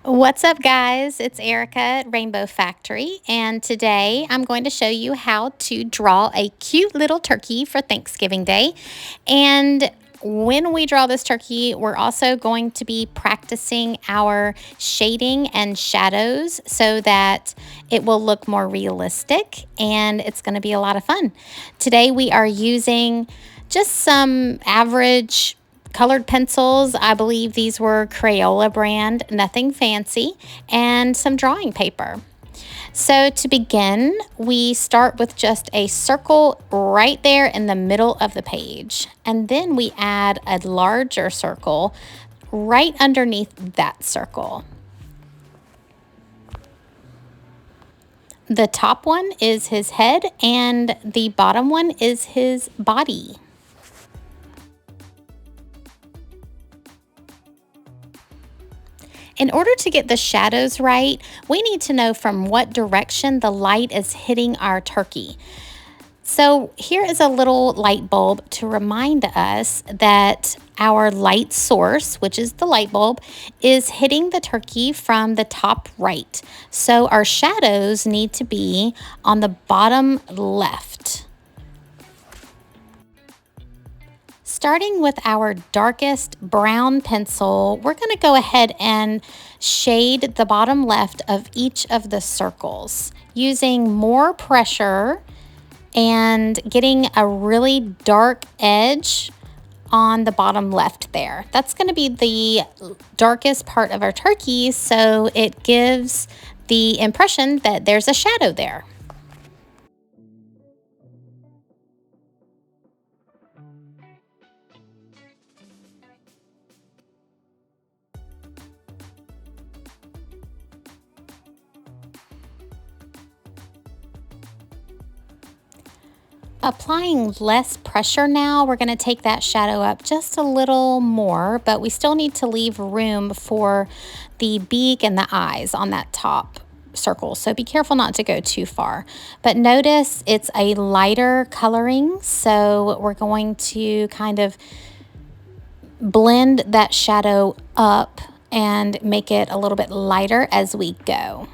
What's up, guys? It's Erica at Rainbow Factory, and today I'm going to show you how to draw a cute little turkey for Thanksgiving Day. And when we draw this turkey, we're also going to be practicing our shading and shadows so that it will look more realistic, and it's going to be a lot of fun. Today we are using just some average colored pencils. I believe these were Crayola brand, nothing fancy, and some drawing paper. So to begin, we start with just a circle right there in the middle of the page. And then we add a larger circle right underneath that circle. The top one is his head and the bottom one is his body. In order to get the shadows right, we need to know from what direction the light is hitting our turkey. So here is a little light bulb to remind us that our light source, which is the light bulb, is hitting the turkey from the top right. So our shadows need to be on the bottom left. Starting with our darkest brown pencil, we're going to go ahead and shade the bottom left of each of the circles using more pressure and getting a really dark edge on the bottom left there. That's going to be the darkest part of our turkey, so it gives the impression that there's a shadow there. Applying less pressure now, we're going to take that shadow up just a little more, but we still need to leave room for the beak and the eyes on that top circle. So be careful not to go too far. But notice it's a lighter coloring, so we're going to kind of blend that shadow up and make it a little bit lighter as we go.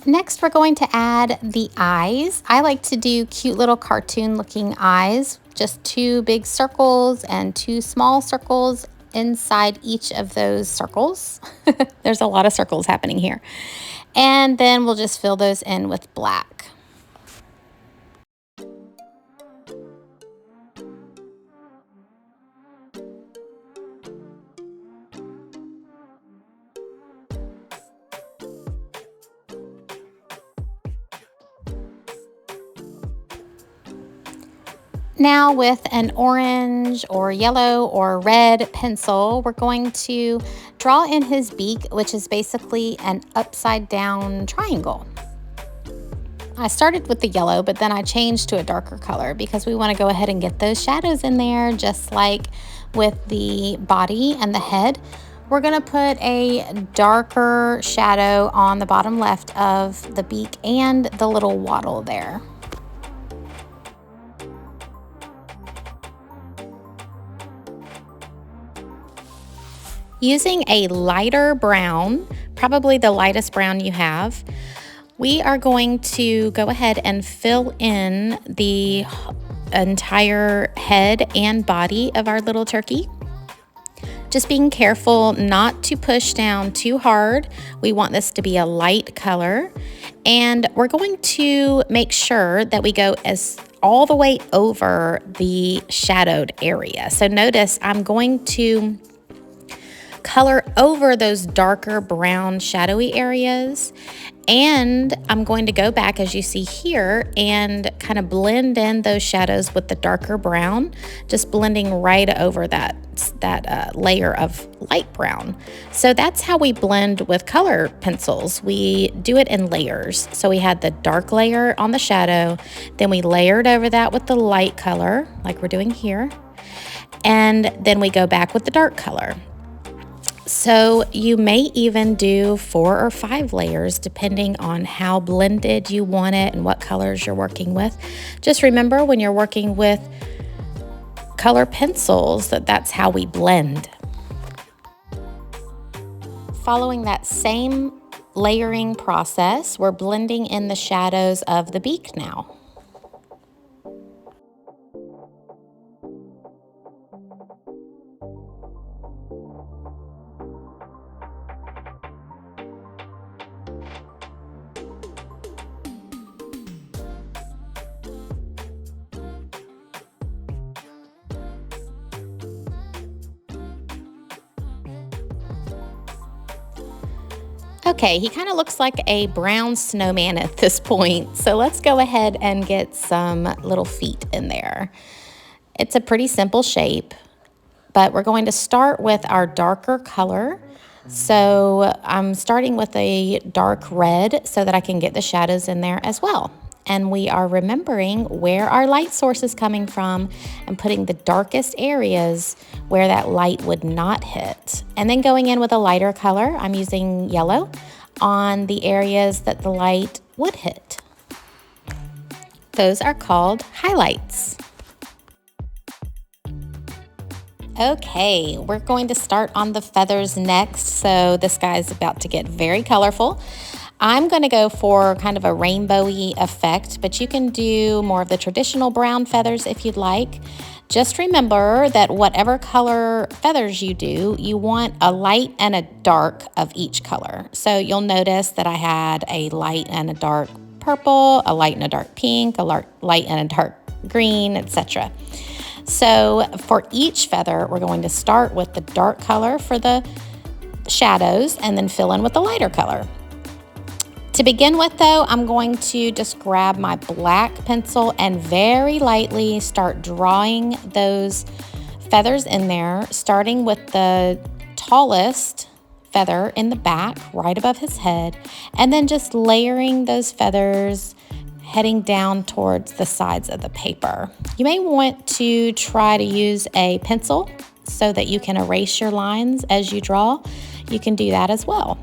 Next, we're going to add the eyes. I like to do cute little cartoon looking eyes, just two big circles and two small circles inside each of those circles. There's a lot of circles happening here. And then we'll just fill those in with black. Now with an orange or yellow or red pencil, we're going to draw in his beak, which is basically an upside down triangle. I started with the yellow, but then I changed to a darker color because we want to go ahead and get those shadows in there, just like with the body and the head. We're going to put a darker shadow on the bottom left of the beak and the little wattle there. Using a lighter brown, probably the lightest brown you have, we are going to go ahead and fill in the entire head and body of our little turkey. Just being careful not to push down too hard. We want this to be a light color. And we're going to make sure that we go all the way over the shadowed area. So notice I'm going to color over those darker brown shadowy areas, and I'm going to go back, as you see here, and kind of blend in those shadows with the darker brown, just blending right over that layer of light brown. So that's how we blend with color pencils. We do it in layers. So we had the dark layer on the shadow, then we layered over that with the light color like we're doing here, and then we go back with the dark color. So you may even do 4 or 5 layers depending on how blended you want it and what colors you're working with. Just remember when you're working with color pencils that's how we blend. Following that same layering process, we're blending in the shadows of the beak now. Okay, he kind of looks like a brown snowman at this point. So let's go ahead and get some little feet in there. It's a pretty simple shape, but we're going to start with our darker color. So I'm starting with a dark red so that I can get the shadows in there as well. And we are remembering where our light source is coming from and putting the darkest areas where that light would not hit. And then going in with a lighter color, I'm using yellow on the areas that the light would hit. Those are called highlights. Okay, we're going to start on the feathers next. So this guy's about to get very colorful. I'm going to go for kind of a rainbowy effect, but you can do more of the traditional brown feathers if you'd like. Just remember that whatever color feathers you do, you want a light and a dark of each color. So you'll notice that I had a light and a dark purple, a light and a dark pink, a light and a dark green, etc. So for each feather, we're going to start with the dark color for the shadows and then fill in with the lighter color. To begin with though, I'm going to just grab my black pencil and very lightly start drawing those feathers in there, starting with the tallest feather in the back, right above his head, and then just layering those feathers heading down towards the sides of the paper. You may want to try to use a pencil so that you can erase your lines as you draw. You can do that as well.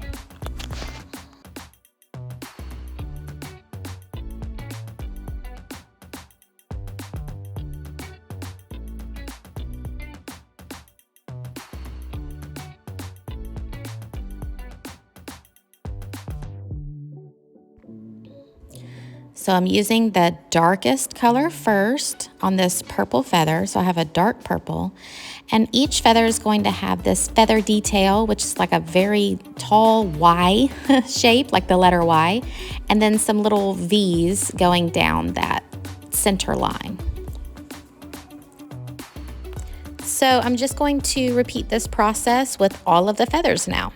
So I'm using the darkest color first on this purple feather. So I have a dark purple, and each feather is going to have this feather detail, which is like a very tall Y shape, like the letter Y, and then some little V's going down that center line. So I'm just going to repeat this process with all of the feathers now.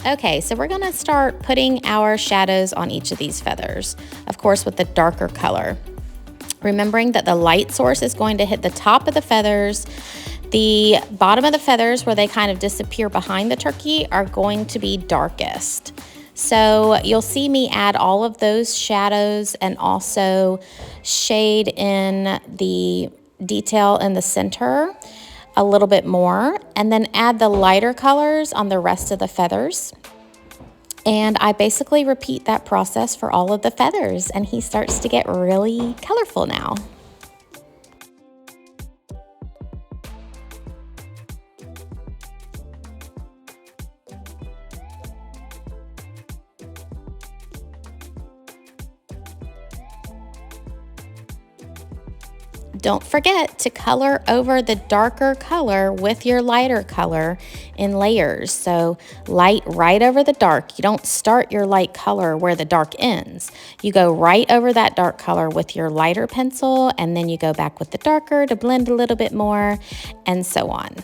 Okay, so we're gonna start putting our shadows on each of these feathers, of course with the darker color. Remembering that the light source is going to hit the top of the feathers. The bottom of the feathers, where they kind of disappear behind the turkey, are going to be darkest. So you'll see me add all of those shadows and also shade in the detail in the center a little bit more, and then add the lighter colors on the rest of the feathers. And I basically repeat that process for all of the feathers, and he starts to get really colorful now. Don't forget to color over the darker color with your lighter color in layers. So light right over the dark. You don't start your light color where the dark ends. You go right over that dark color with your lighter pencil, and then you go back with the darker to blend a little bit more, and so on.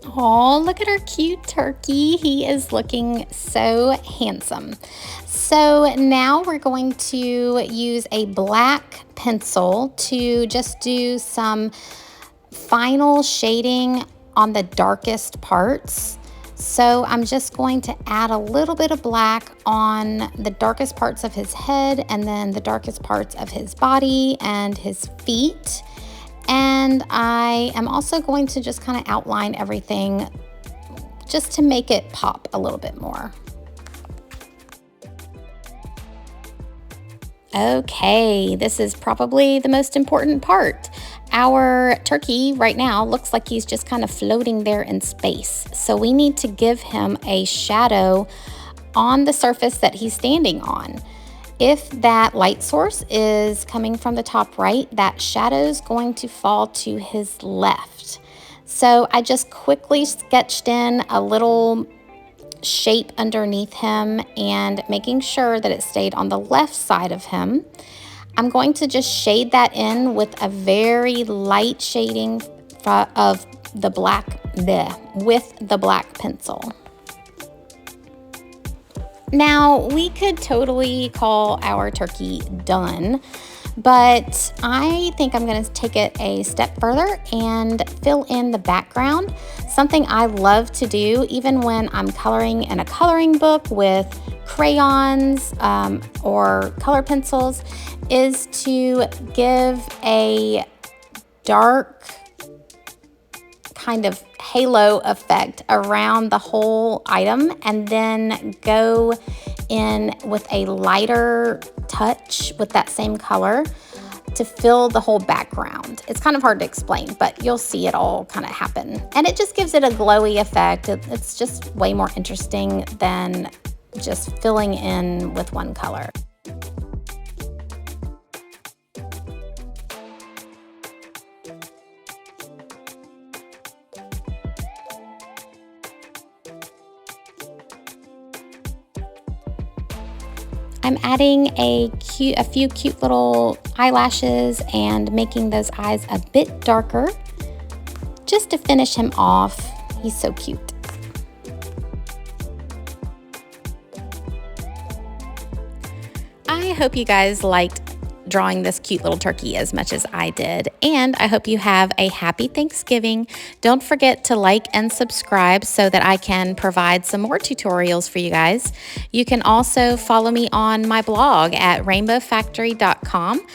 Oh, look at our cute turkey. He is looking so handsome. So now we're going to use a black pencil to just do some final shading on the darkest parts. So I'm just going to add a little bit of black on the darkest parts of his head and then the darkest parts of his body and his feet. And I am also going to just kind of outline everything just to make it pop a little bit more. Okay, this is probably the most important part. Our turkey right now looks like he's just kind of floating there in space. So we need to give him a shadow on the surface that he's standing on. If that light source is coming from the top right, that shadow is going to fall to his left. So I just quickly sketched in a little shape underneath him and making sure that it stayed on the left side of him. I'm going to just shade that in with a very light shading of the black with the black pencil. Now, we could totally call our turkey done, but I think I'm going to take it a step further and fill in the background. Something I love to do, even when I'm coloring in a coloring book with crayons or color pencils, is to give a dark kind of halo effect around the whole item and then go in with a lighter touch with that same color to fill the whole background. It's kind of hard to explain, but you'll see it all kind of happen. And it just gives it a glowy effect. It's just way more interesting than just filling in with one color. I'm adding a few cute little eyelashes and making those eyes a bit darker just to finish him off. He's so cute. I hope you guys liked drawing this cute little turkey as much as I did, and I hope you have a happy Thanksgiving. Don't forget to like and subscribe so that I can provide some more tutorials for you guys. You can also follow me on my blog at rainbowfactory.com.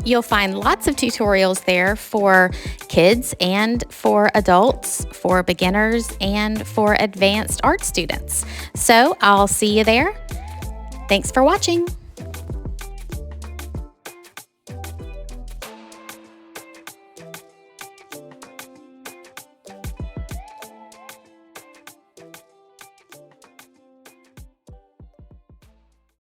You'll find lots of tutorials there for kids and for adults, for beginners, and for advanced art students. So I'll see you there. Thanks for watching.